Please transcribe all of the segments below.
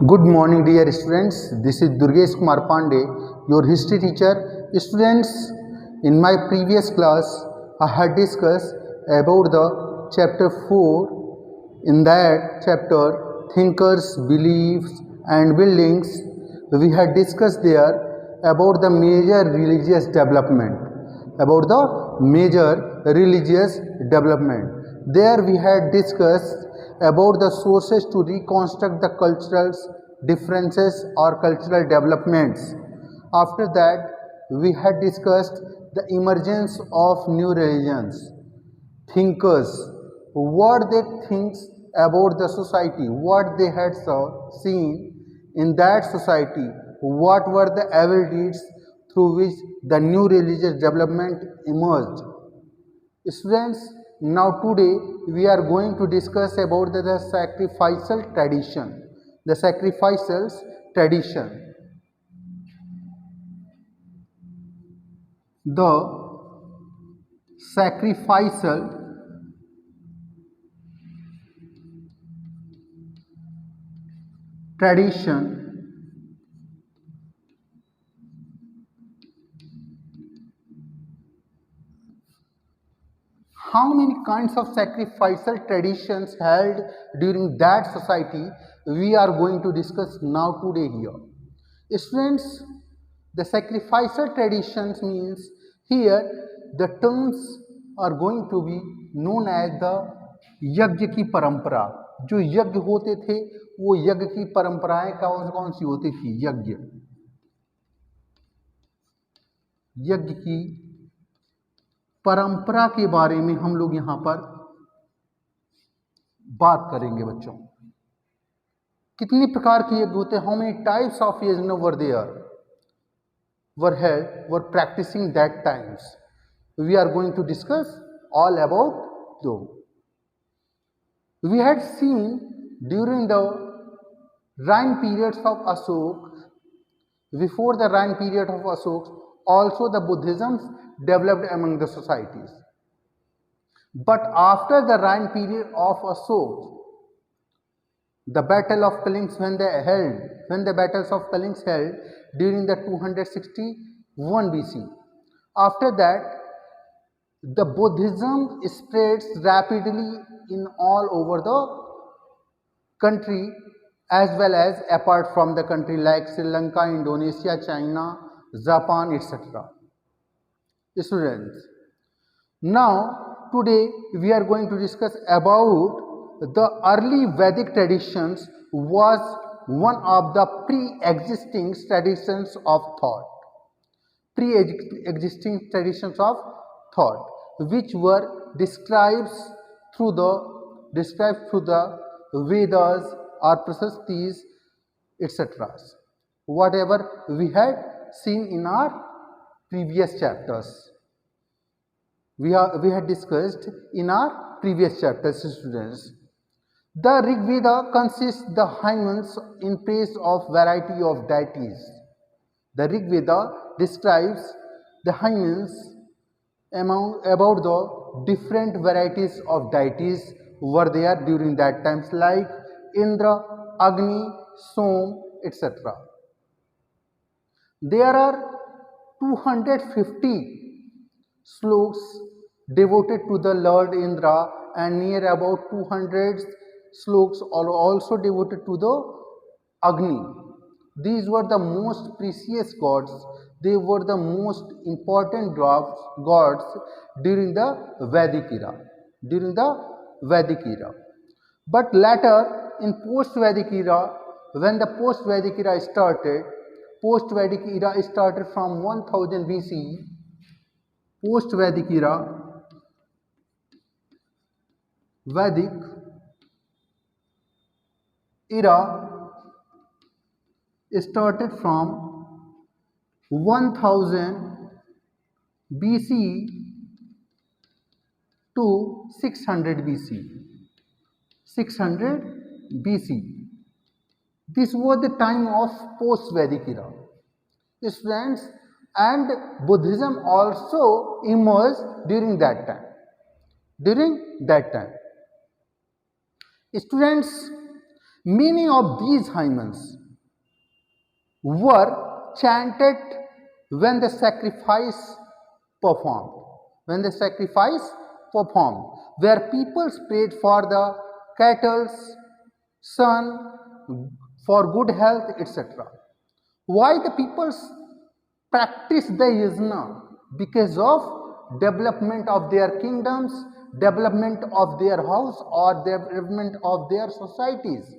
Good morning, dear students. This is Durgesh Kumar Pandey, your history teacher. Students, in my previous class, I had discussed about the chapter 4. In that chapter, thinkers, beliefs, and buildings, we had discussed there about the major religious development. About the major religious development. There we had discussed about the sources to reconstruct the cultural differences or cultural developments. After that, we had discussed the emergence of new religions, thinkers, what they think about the society, what they had seen in that society, what were the evil deeds through which the new religious development emerged. Students, now today we are going to discuss about the sacrificial tradition. The sacrificial tradition. The sacrificial tradition how many kinds of sacrificial traditions held during that society we are going to discuss now today here. Students, the sacrificial traditions means here the terms are going to be known as the यज्ञ की परंपरा. जो यज्ञ होते थे वो यज्ञ की परंपराएं कौन कौन सी होती थी. यज्ञ की परंपरा के बारे में हम लोग यहां पर बात करेंगे बच्चों. कितनी प्रकार के यज्ञ होते हैं. How many types of yajna were there were practicing that times. We are going to discuss all about those. We had seen during the reign periods of Ashok, before the reign period of Ashok, also the Buddhism developed among the societies. But after the reign period of Ashok, the battle of Kalinga when the battles of Kalinga held during the 261 BC. After that, the Buddhism spreads rapidly in all over the country as well as apart from the country like Sri Lanka, Indonesia, China, Japan, etc. Students, now today we are going to discuss about the early Vedic traditions was one of the pre-existing traditions of thought. Pre-existing traditions of thought, which were described through the Vedas or Prasastis, etc. Whatever we had seen in our previous chapters. We had discussed in our previous chapters, students. The Rig Veda consists the hymns in praise of variety of deities. The Rig Veda describes the hymns about the different varieties of deities were there during that times like Indra, Agni, Som, etc. There are 250 sloks devoted to the Lord Indra and near about 200 sloks are also devoted to the Agni. These were the most precious gods. They were the most important gods during the Vedic era. But later in post-Vedic era, when the post-Vedic era started, from 1000 BC. Post-Vedic era, Vedic era started from 1000 BC to 600 BC. 600 BC. This was the time of post-Vedic era. Students, and Buddhism also emerged during that time. Students, Many of these hymns were chanted when the sacrifice performed. When the sacrifice performed, where people prayed for the cattle, sun, for good health, etc. Why the people practice the yajna? Because of development of their kingdoms, development of their house, or development of their societies.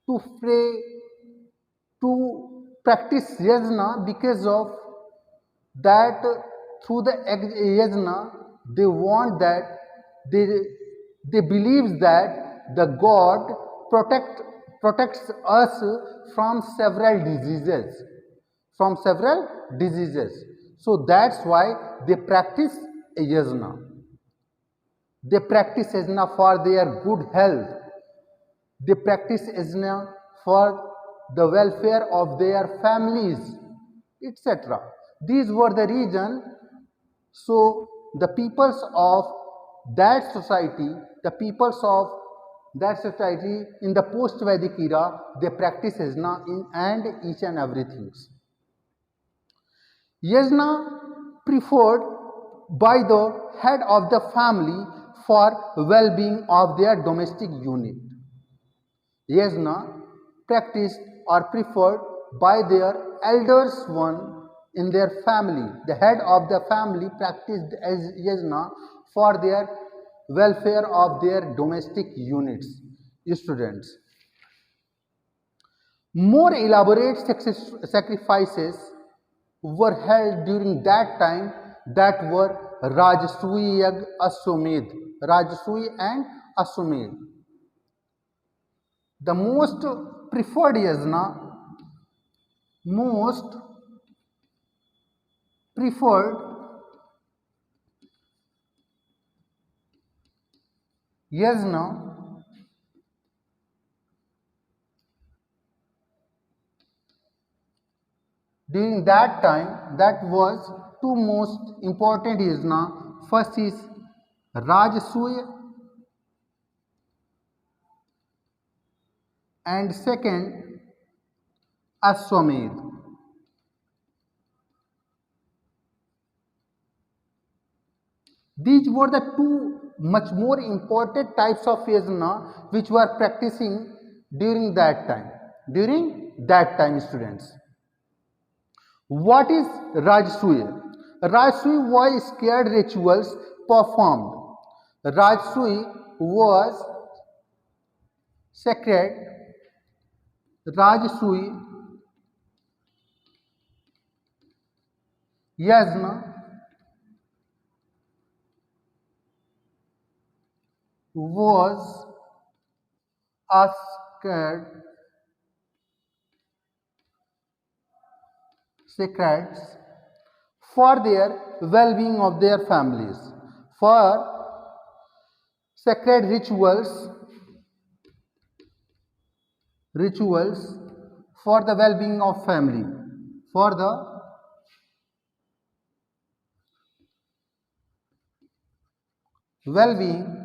To pray, to practice yajna, because of that through the yajna they want that they believe that the god protects us from several diseases, so that's why they practice yajna. They practice yajna for their good health. They practice yajna for the welfare of their families, etc. These were the reason. So the peoples of that society, in the post-Vedic era, they practice yajna in and each and everything. Yajna preferred by the head of the family for well-being of their domestic unit. Yajna practiced or preferred by their elders one in their family. The head of the family practiced as yajna for their welfare of their domestic units. Students, more elaborate sacrifices were held during that time, that were Rajasuya Yag Ashwamedh. Rajasuya and Ashwamedh. The most preferred yajna, during that time, that was two most important yajna. First is Rajasuya and second Ashwamedh. These were the two much more important types of yajna which were practicing during that time. Students, what is Rajasuya? Rajasuya was scared rituals performed. Rajasuya was sacred. Rajasuya yajna was a sacred for their well-being of their families, for sacred rituals for the well-being of family, for the well-being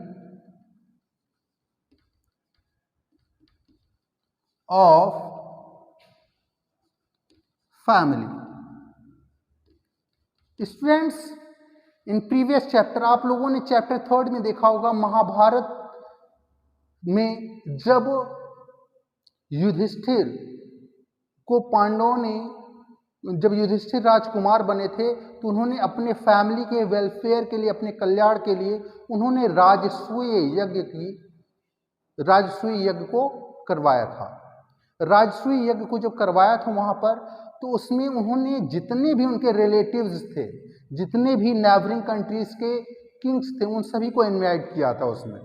of family. Students, in previous chapter आप लोगों ने chapter 3 में देखा होगा, महाभारत में जब युधिष्ठिर को पांडवों ने, जब युधिष्ठिर राजकुमार बने थे तो उन्होंने अपने फैमिली के वेलफेयर के लिए, अपने कल्याण के लिए उन्होंने राजसूय यज्ञ को करवाया था। राजसूय यज्ञ को जब करवाया था वहाँ पर, तो उसमें उन्होंने जितने भी उनके रिलेटिव्स थे, जितने भी नेबरिंग कंट्रीज के किंग्स थे, उन सभी को इनवाइट किया था। उसमें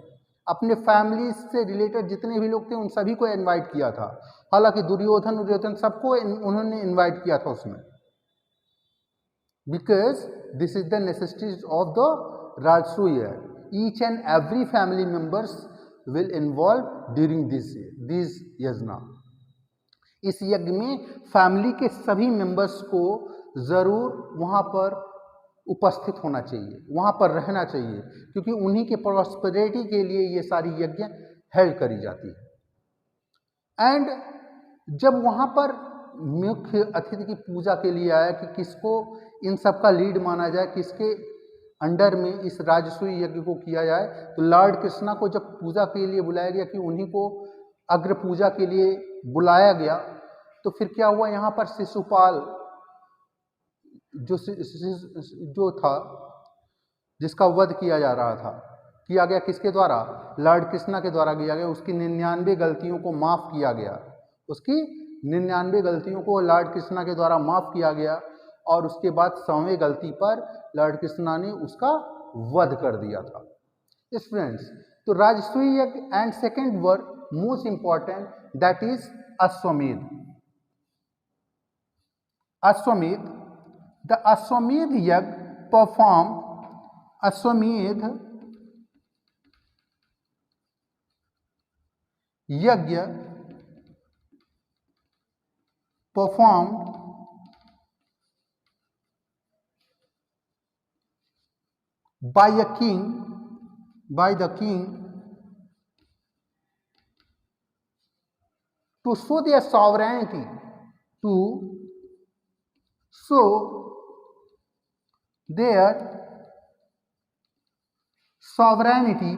अपने फैमिली से रिलेटेड जितने भी लोग थे उन सभी को इनवाइट किया था। हालांकि दुर्योधन सबको उन्होंने इनवाइट किया था उसमें, because this is the necessities of the Rajasuya. Each and every family members will involve during this yagya. इस यज्ञ में फैमिली के सभी मेंबर्स को जरूर वहाँ पर उपस्थित होना चाहिए, वहाँ पर रहना चाहिए, क्योंकि उन्हीं के प्रॉस्पेरिटी के लिए ये सारी यज्ञ हेल्ड करी जाती है। एंड जब वहाँ पर मुख्य अतिथि की पूजा के लिए आया कि किसको इन सब का लीड माना जाए, किसके अंडर में इस राजसूय यज्ञ को किया जाए, तो लॉर्ड कृष्णा को जब पूजा के लिए बुलाया गया कि उन्हीं को अग्र पूजा के लिए बुलाया गया, तो फिर क्या हुआ, यहाँ पर शिशुपाल जो था जिसका वध किया जा रहा था, किया गया किसके द्वारा, लॉर्ड कृष्णा के द्वारा किया गया। उसकी 99 गलतियों को माफ किया गया, उसकी 99 गलतियों को लॉर्ड कृष्णा के द्वारा माफ किया गया, और उसके बाद 100वें गलती पर लॉर्ड कृष्णा ने उसका वध कर दिया था। स्टूडेंट्स, तो राजसूय यज्ञ and second were most important, that is अश्वमेध। अश्वमेध, द अश्वमेध यज्ञ परफॉर्म, अश्वमेध यज्ञ perform by the king to show their sovereignty, to show their sovereignty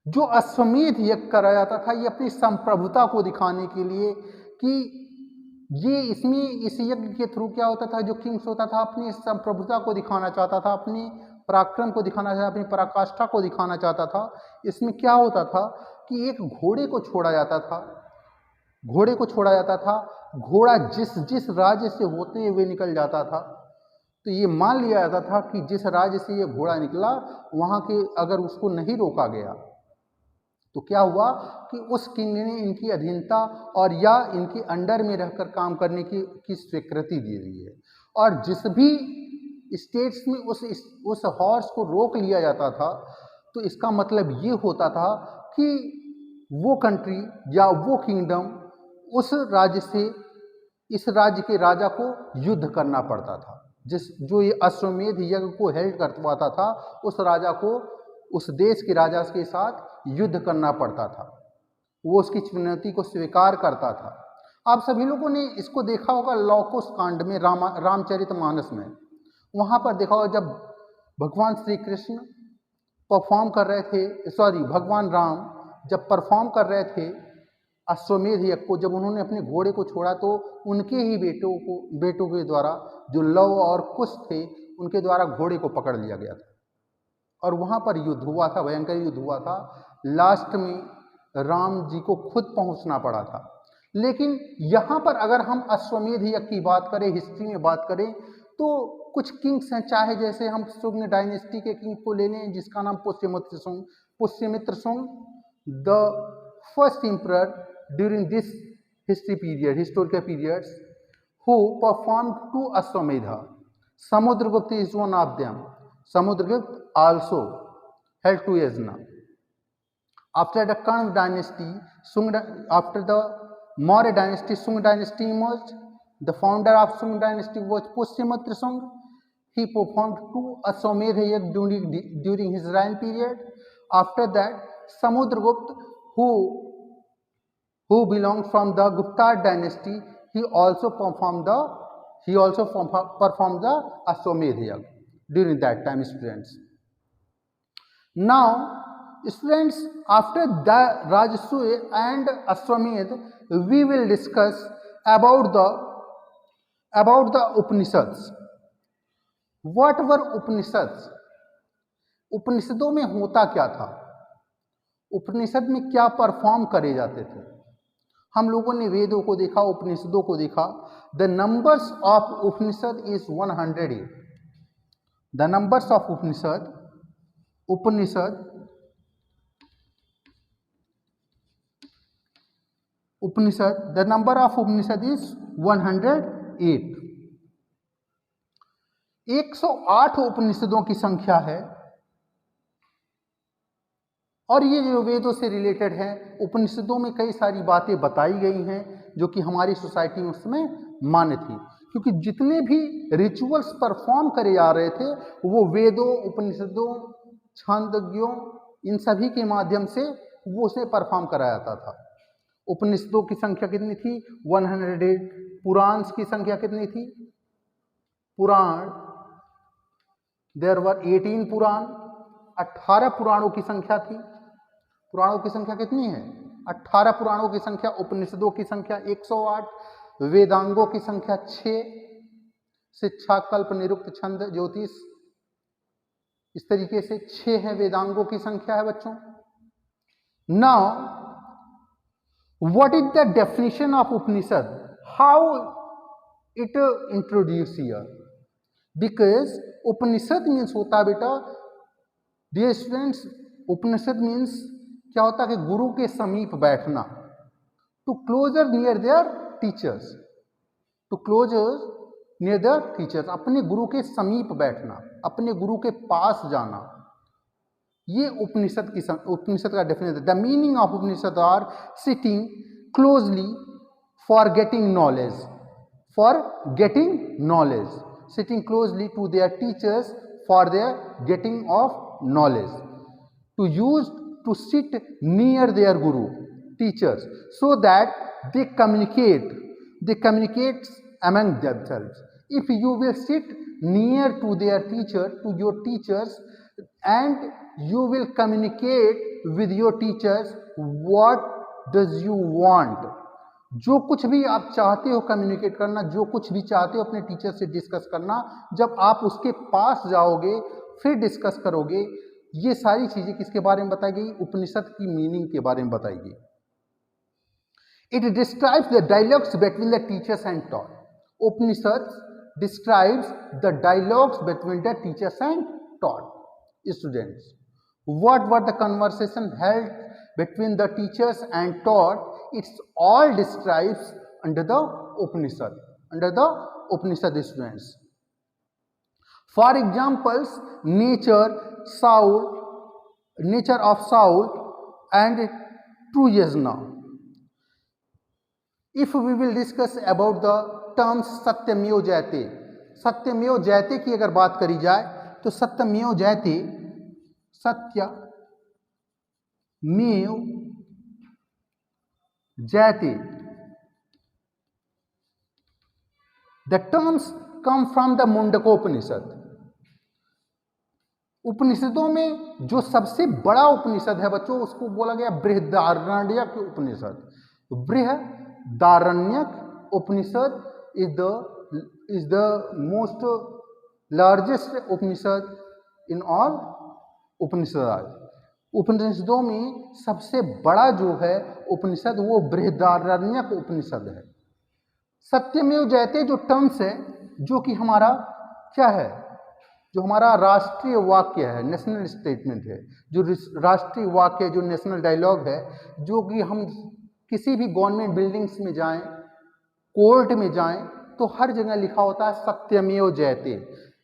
जो अश्वमेध यज्ञ कराया जाता था, ये अपनी संप्रभुता को दिखाने के लिए कि ये इसमें इस यज्ञ के थ्रू क्या होता था, जो किंग्स होता था अपनी संप्रभुता को दिखाना चाहता था, अपनी पराक्रम को दिखाना चाहता था, अपनी पराकाष्ठा को दिखाना चाहता था। इसमें क्या होता था कि एक घोड़े को छोड़ा जाता था, घोड़े को छोड़ा जाता था, घोड़ा जिस राज्य से होते हुए निकल जाता था, तो ये मान लिया जाता था कि जिस राज्य से ये घोड़ा निकला वहाँ के अगर उसको नहीं रोका गया तो क्या हुआ कि उस किंग ने इनकी अधीनता और या इनके अंडर में रहकर काम करने की स्वीकृति दे दी है। और जिस भी स्टेट्स में उस हॉर्स को रोक लिया जाता था, तो इसका मतलब ये होता था कि वो कंट्री या वो किंगडम उस राज्य से इस राज्य के राजा को युद्ध करना पड़ता था। जो ये अश्वमेध यज्ञ को हेल्ड करवाता था, उस राजा को उस देश के राजा के साथ युद्ध करना पड़ता था, वो उसकी चुनौती को स्वीकार करता था। आप सभी लोगों ने इसको देखा होगा लौकुश कांड में, रामचरितमानस में, वहाँ पर देखा होगा जब भगवान श्री कृष्ण परफॉर्म कर रहे थे, भगवान राम जब परफॉर्म कर रहे थे अश्वमेध यज्ञ को, जब उन्होंने अपने घोड़े को छोड़ा तो उनके ही बेटों के द्वारा, जो लव और कुश थे, उनके द्वारा घोड़े को पकड़ लिया गया था और वहाँ पर युद्ध हुआ था, भयंकर युद्ध हुआ था। लास्ट में राम जी को खुद पहुँचना पड़ा था। लेकिन यहाँ पर अगर हम अश्वमेध यज्ञ की बात करें, हिस्ट्री में बात करें, तो कुछ किंग्स हैं, चाहे जैसे हम शुंग डायनेस्टी के किंग को ले लें जिसका नाम Pushyamitra Shunga, the first emperor during this historical periods, who performed 2 Ashwamedha. Samudragupta is one of them. Samudragupta also held 2 yajna. After the Kanv dynasty, after the Maurya dynasty, Sung dynasty emerged. The founder of Sung dynasty was Pushyamitra Sung. He performed 2 Ashwamedha yajna during his reign period. After that, Samudragupta, who belonged from the Gupta dynasty, he also performed the Ashwamedha yajna during that time, students. Now, students, after the Rajasuya and Ashwamedha, we will discuss about the Upanishads. What were Upanishads? उपनिषदों में होता क्या था, उपनिषद में क्या perform करे जाते थे। हम लोगों ने वेदों को देखा, उपनिषदों को देखा। The numbers of Upanishad is 108। The numbers of Upanishad the number of Upanishad is 108। 108 उपनिषदों की संख्या है और ये जो वेदों से रिलेटेड है। उपनिषदों में कई सारी बातें बताई गई हैं जो कि हमारी सोसाइटी में उस समय मान्य थी। क्योंकि जितने भी रिचुअल्स परफॉर्म करे जा रहे थे वो वेदों, उपनिषदों, छांदोग्यों, इन सभी के माध्यम से वो उसे परफॉर्म कराया जाता था। उपनिषदों की संख्या कितनी थी? 108। पुराण की संख्या कितनी थी? पुराण, देयर वर 18 पुराण, 18 पुराणों की संख्या थी। पुराणों की संख्या कितनी है? 18 पुराणों की संख्या। उपनिषदों की संख्या 108, वेदांगों की संख्या 6, शिक्षा, कल्प, निरुक्त, छंद, ज्योतिष, इस तरीके से 6 है वेदांगों की संख्या है बच्चों। Now what is the definition of Upanishad? How it introduce here? Because Upanishad means होता है बेटा, डियर स्टूडेंट्स, उपनिषद मीन्स क्या होता है कि गुरु के समीप बैठना, to closer near their teachers, to closer near the teachers, अपने गुरु के समीप बैठना, अपने गुरु के पास जाना, ये उपनिषद का definition. The meaning of Upanishad are sitting closely for getting knowledge, for getting knowledge, sitting closely to their teachers for their getting of knowledge, to use to sit near their guru teachers so that they communicate among themselves. If you will sit near to their teacher, to your teachers, and you will communicate with your teachers what does you want, जो कुछ भी आप चाहते हो communicate करना, जो कुछ भी चाहते हो अपने टीचर से डिस्कस करना, जब आप उसके पास जाओगे फिर डिस्कस करोगे। ये सारी चीजें किसके बारे में बताई गई? उपनिषद की मीनिंग के बारे में बताई गई। It describes the dialogues between the teachers and taught. Upanishad describes the dialogues between the teachers and taught students. What were the conversation held between the teachers and taught? It's all describes under the Upanishad, under the Upanishad students. For examples, nature of Saul and true Yajna. If we will discuss about the terms Satyameo Jayate, Satyameo Jayate की अगर बात करी जाए तो Satyameo Jayate, Satyameo Jayate, the terms come from the Mundakopanishad. उपनिषदों में जो सबसे बड़ा उपनिषद है बच्चों, उसको बोला गया Brihadaranyaka Upanishad. Brihadaranyaka Upanishad is the most largest Upanishad in all Upanishad. उपनिषदों में सबसे बड़ा जो है उपनिषद वो बृहदारण्यक उपनिषद है। सत्यमेव जयते जो टर्म्स है, जो कि हमारा क्या है, जो हमारा राष्ट्रीय वाक्य है, नेशनल स्टेटमेंट है, जो राष्ट्रीय वाक्य है, जो नेशनल डायलॉग है, जो कि हम किसी भी गवर्नमेंट बिल्डिंग्स में जाएं, कोर्ट में जाएं, तो हर जगह लिखा होता है सत्यमेव जयते।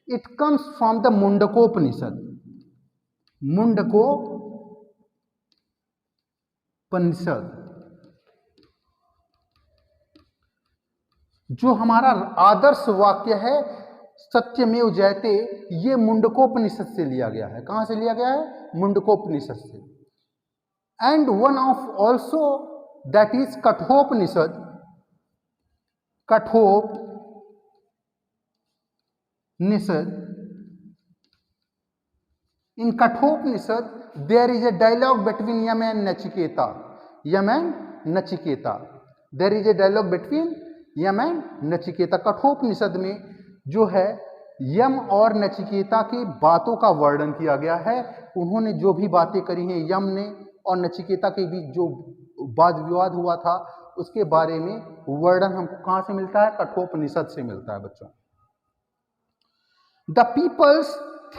It comes from the Mundakopanishad. Mundakopanishad जो हमारा आदर्श वाक्य है सत्यमेव जयते, ये मुंडकोपनिषद से लिया गया है। कहां से लिया गया है? मुंडकोपनिषद से। And one of also that is Kathopanishad. Kathopanishad, in Kathopanishad there is a dialogue between Yama and Nachiketa. Yama and Nachiketa, there is a dialogue between Yama and Nachiketa. Kathopanishad में जो है यम और नचिकेता की बातों का वर्णन किया गया है। उन्होंने जो भी बातें करी हैं, यम ने और नचिकेता के बीच जो वाद विवाद हुआ था, उसके बारे में वर्णन हमको कहां से मिलता है? कठोपनिषद से मिलता है बच्चों। The peoples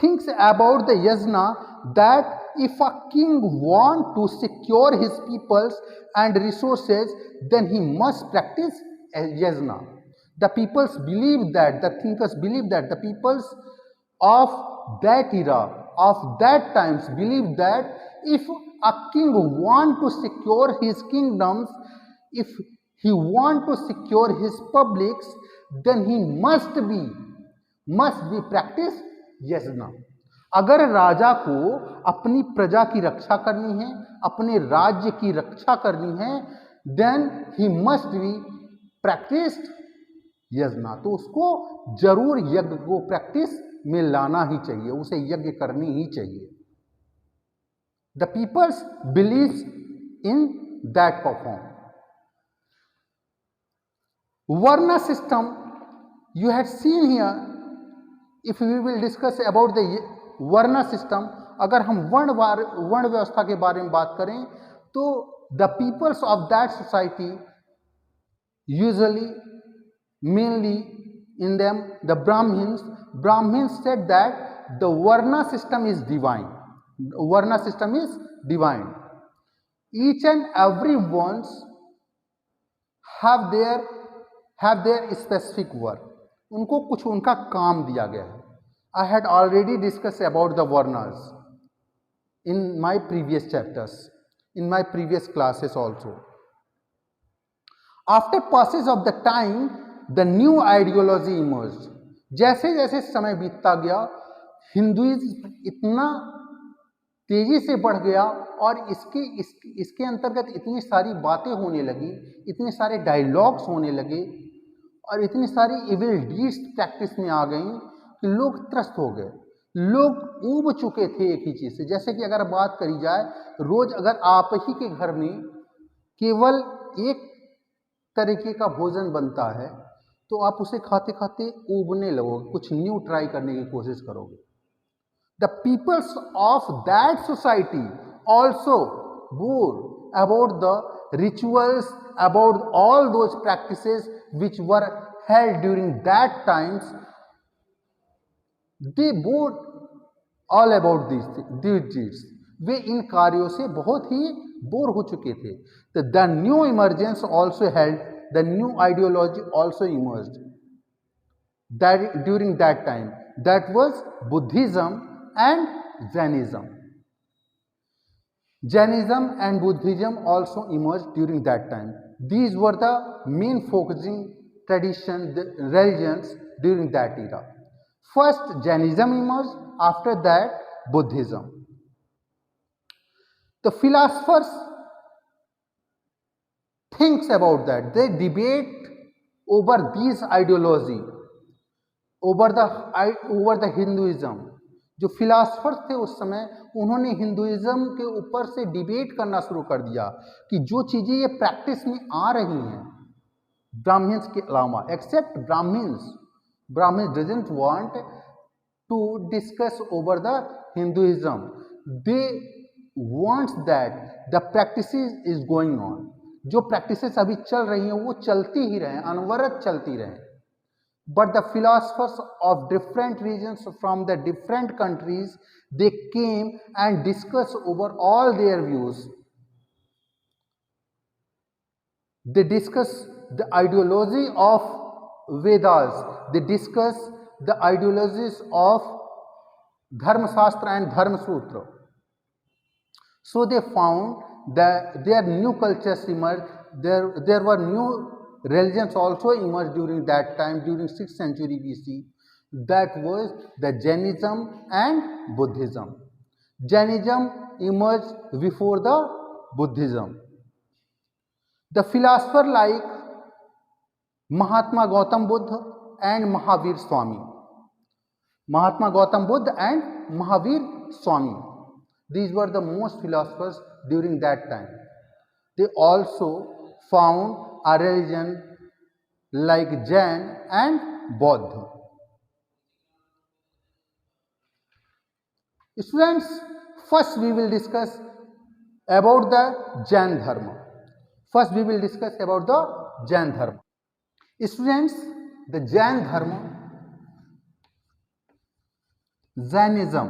thinks about the yajna that if a king want to secure his peoples and resources, then he must practice yajna. The peoples believe that, the thinkers believe that, the peoples of that era, of that times believe that if a king want to secure his kingdoms, if he want to secure his publics, then he must be practice यज्ञ। अगर राजा को अपनी प्रजा की रक्षा करनी है, अपने राज्य की रक्षा करनी है, then he must be practiced यज्ञ। तो उसको जरूर यज्ञ को प्रैक्टिस में लाना ही चाहिए, उसे यज्ञ करनी ही चाहिए। The people's believes in that perform। Varna system you had seen here। If we will discuss about the varna system, अगर हम वर्ण व्यवस्था के बारे में बात करें तो the peoples of that society usually mainly in them the Brahmans said that the varna system is divine. Varna system is divine. Each and every ones have their specific work. उनको कुछ उनका काम दिया गया है। I had already discussed about the Varnas in my previous chapters, in my previous classes also. After passage of the time, the new ideology emerged। जैसे जैसे समय बीतता गया, हिंदुइज्म इतना तेजी से बढ़ गया और इसके अंतर्गत इतनी सारी बातें होने लगी, इतने सारे डायलॉग्स होने लगे और इतनी सारी इविल डीड्स प्रैक्टिस में आ गई कि लोग त्रस्त हो गए। लोग ऊब चुके थे एक ही चीज से। जैसे कि अगर बात करी जाए, रोज अगर आप ही के घर में केवल एक तरीके का भोजन बनता है तो आप उसे खाते खाते ऊबने लगोगे, कुछ न्यू ट्राई करने की कोशिश करोगे। The peoples of that society also bore about the rituals, about all those practices which were held during that times. They bored all about these deeds। वे इन कार्यों से बहुत ही बोर हो चुके थे। The new emergence also held, the new ideology also emerged that during that time, that was Buddhism and Jainism। Jainism and Buddhism also emerged during that time। These were the main focusing traditions, the religions during that era। First Jainism emerged, after that Buddhism। The philosophers thinks about that, they debate over these ideology, over the Hinduism। जो philosophers थे उस समय, उन्होंने Hinduism के ऊपर से debate करना शुरू कर दिया कि जो चीजें ये प्रैक्टिस में आ रही हैं ब्राह्मण्स के अलावा, accept Brahmins doesn't want to discuss over the Hinduism। They wants that the practices is going on। जो practices अभी चल रही हैं वो चलती ही रहें, अनवरत चलती रहें। But the philosophers of different regions from the different countries, they came and discussed over all their views। They discuss the ideology of Vedas, they discuss the ideologies of Dharma Shastra and Dharma Sutra। So they found that their new cultures emerged, there were new religions also emerged during that time, during 6th century BC। That was the Jainism and Buddhism। Jainism emerged before the Buddhism। The philosopher like Mahatma Gautam Buddha and Mahavir Swami। Mahatma Gautam Buddha and Mahavir Swami, these were the most philosophers during that time। They also found a religion like Jain and Bauddha। Students, first we will discuss about the Jain Dharma। First we will discuss about the Jain Dharma। Students, the Jain Dharma, Jainism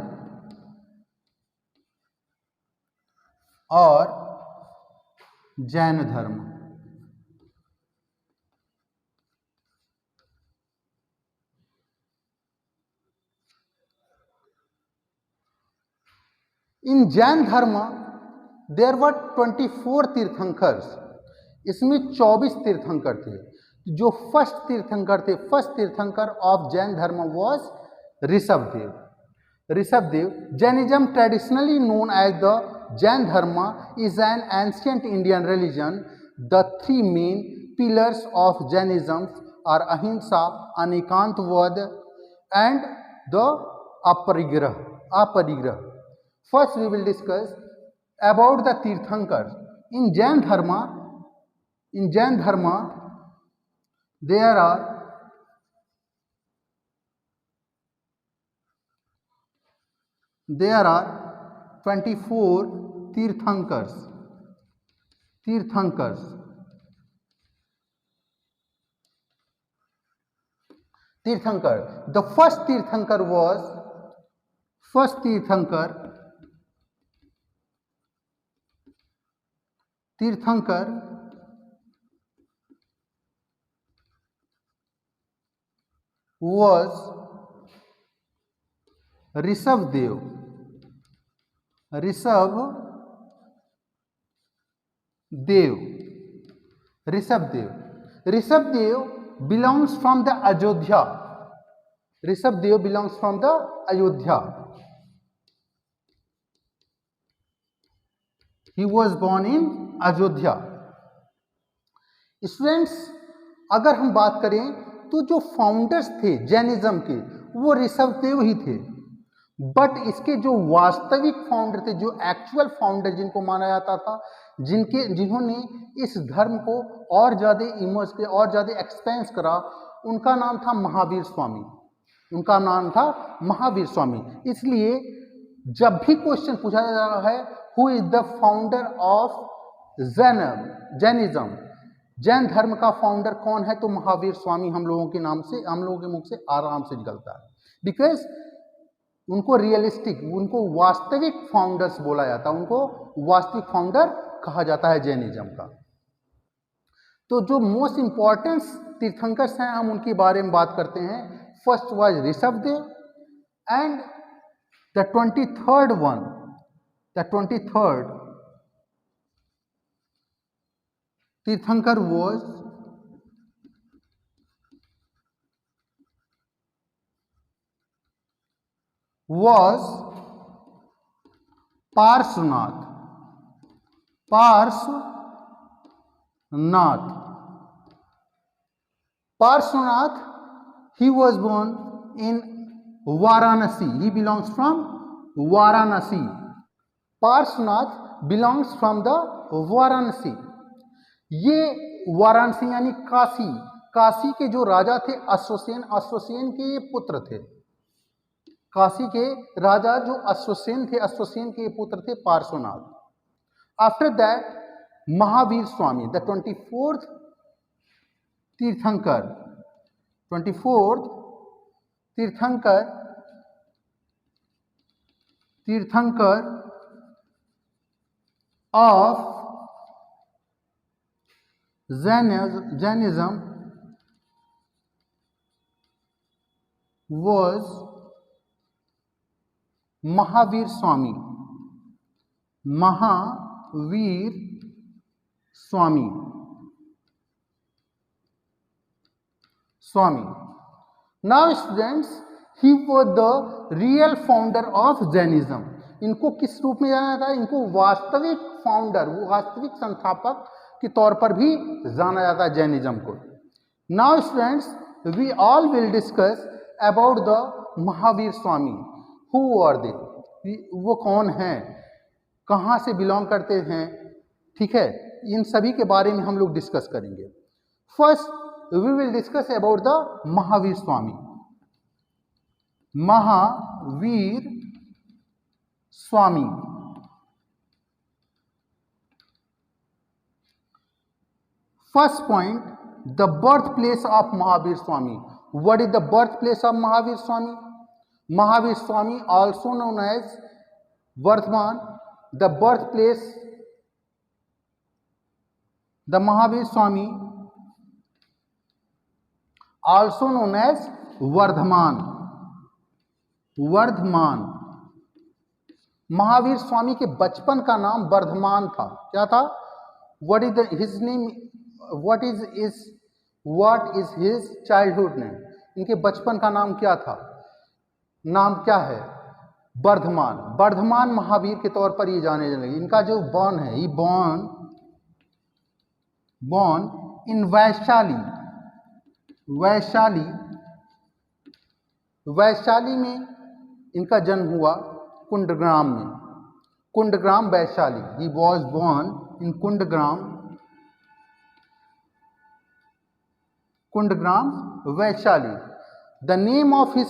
और जैन धर्म, इन जैन धर्म there were 24 tirthankaras. इसमें 24 तीर्थंकर थे। जो first तीर्थंकर थे, first तीर्थंकर of Jain dharma was Rishabhdev. Rishabhdev. Jainism traditionally known as the Jain dharma is an ancient Indian religion. The three main pillars of Jainism are ahimsa, anekantvada, and the aparigrah. First, we will discuss about the Tirthankars. In Jain Dharma, there are 24 Tirthankars. Tirthankar. The first Tirthankar was Rishabdev. Rishabdev belongs from the Ayodhya. Rishabdev belongs from the Ayodhya. He was born in Ayodhya. Students, अगर हम बात करें तो जो founders थे Jainism के वो ऋषभदेव ही थे, बट इसके जो वास्तविक फाउंडर थे, जो एक्चुअल फाउंडर जिनको माना जाता था, जिन्होंने इस धर्म को और ज़्यादा इमर्स किया, और ज़्यादा एक्सपेंस करा, उनका नाम था महावीर स्वामी. इसलिए जब भी क्वेश्चन पूछा जा रहा है who is the founder of Jainism, Jain धर्म का फाउंडर कौन है, तो महावीर स्वामी हम लोगों के मुख से आराम से निकलता है. बिकॉज उनको रियलिस्टिक, उनको वास्तविक फाउंडर्स बोला जाता है, उनको वास्तविक फाउंडर कहा जाता है जैनिज्म का. तो जो मोस्ट इंपॉर्टेंट तीर्थंकर्स हैं हम उनके बारे में बात करते हैं. First was Rishabhdev and the 23rd तीर्थंकर was Parshvanath. Parshvanath, he was born in Varanasi. He belongs from Varanasi. Parshvanath belongs from the Varanasi. ये वाराणसी यानी काशी के जो राजा थे अश्वसेन के ये पुत्र थे. काशी के राजा जो अश्वसेन के ये पुत्र थे Parshvanath. After that Mahavir Swami, the 24th तीर्थंकर of Jainism was Mahavir Swami. Now students, he was the real founder of Jainism. इनको किस रूप में जाना जाता है? इनको वास्तविक फाउंडर, वास्तविक संस्थापक के तौर पर भी जाना जाता है जैनिज्म को. Now students, we all will discuss about the Mahavir Swami. Who are they? वो कौन हैं, कहाँ से बिलोंग करते हैं, ठीक है, इन सभी के बारे में हम लोग डिस्कस करेंगे. First we will discuss about the Mahavir Swami. First point, the birthplace of Mahavir Swami. What is the birthplace of Mahavir Swami? Mahavir Swami, also known as Vardhaman, the birthplace, the Mahavir Swami, also known as Vardhaman. Mahavir Swami के बचपन का नाम वर्धमान था. क्या था? What is his name? What is his what is his childhood name, इनके बचपन का नाम क्या था, नाम क्या है, वर्धमान। वर्धमान महावीर के तौर पर ये जाने लगे। इनका जो बॉर्न है, ये बॉर्न इन वैशाली, वैशाली में इनका जन्म हुआ, कुंडग्राम में, Kundagram Vaishali. He was born in Kundagram Vaishali. The name of his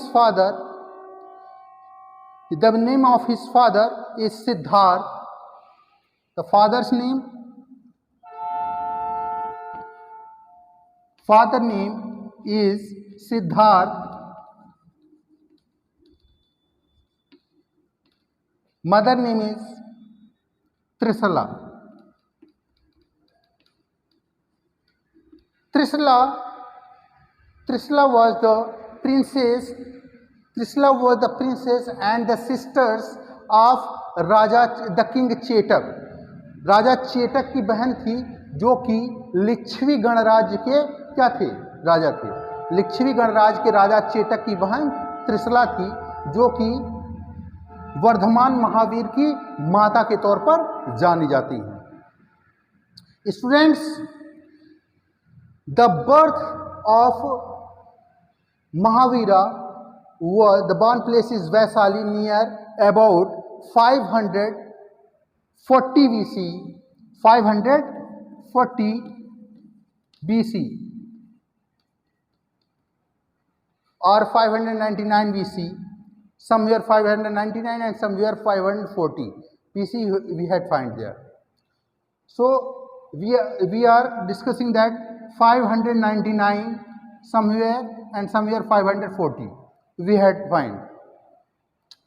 father is Siddhartha. The father name is Siddhartha. Mother name is Trisala. Trisala was the princess and the sisters of the king Chetak. राजा चेटक की बहन थी, जो कि लिच्छवी गणराज्य के क्या थे, राजा थे। लिच्छवी गणराज्य के राजा चेटक की बहन त्रिशला थी, जो कि वर्धमान महावीर की माता के तौर पर जानी जाती हैं। Students, the birth of Mahavira the birth place is Vaishali near about 540 BC, 540 BC or 599 BC. Somewhere 599 and somewhere 540 BC we had find there. So we are discussing that 599 somewhere and somewhere 540 we had find.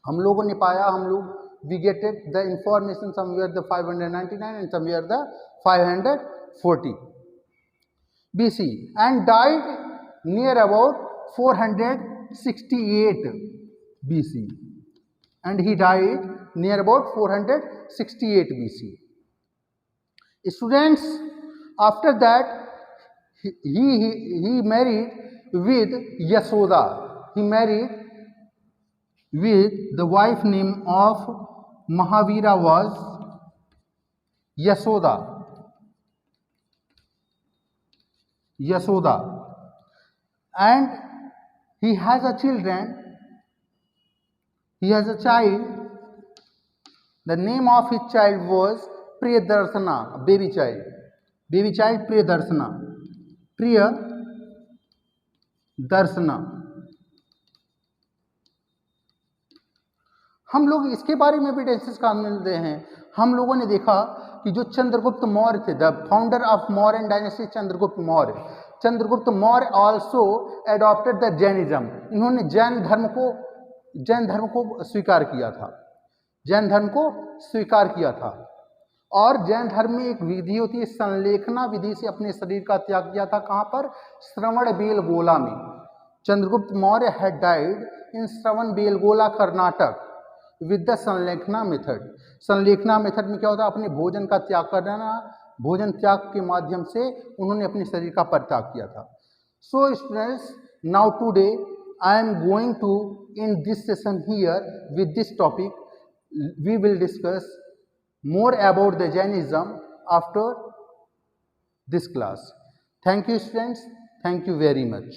हम लोगों ने पाया, हम लोग we get it the information somewhere the 599 and somewhere the 540 BC and died near about 468 BC, and he died near about 468 BC. Students, after that he married with Yasoda. He married with the wife name of Mahavira was Yasoda, and he has a child. The name of his child was Priyadarshana, baby child Priyadarshana. हम लोग इसके बारे में भी discuss कर मिलते हैं। हम लोगों ने देखा कि जो चंद्रगुप्त मौर्य थे, the founder of Mauryan dynasty Chandragupta Maurya also adopted the Jainism. इन्होंने जैन धर्म को स्वीकार किया था, और जैन धर्म में एक विधि होती है, संलेखना विधि से अपने शरीर का त्याग किया था। कहाँ पर? श्रवणबेलगोला में। Chandragupta Maurya had died in Shravanabelagola, Karnataka, with the sallekhana method. Sallekhana method में क्या होता है? अपने भोजन का त्याग करना, भोजन त्याग के माध्यम से उन्होंने अपने शरीर का परित्याग किया था। So students, now today I am going to end this session here with this topic. We will discuss more about the Jainism after this class. Thank you, students. Thank you very much.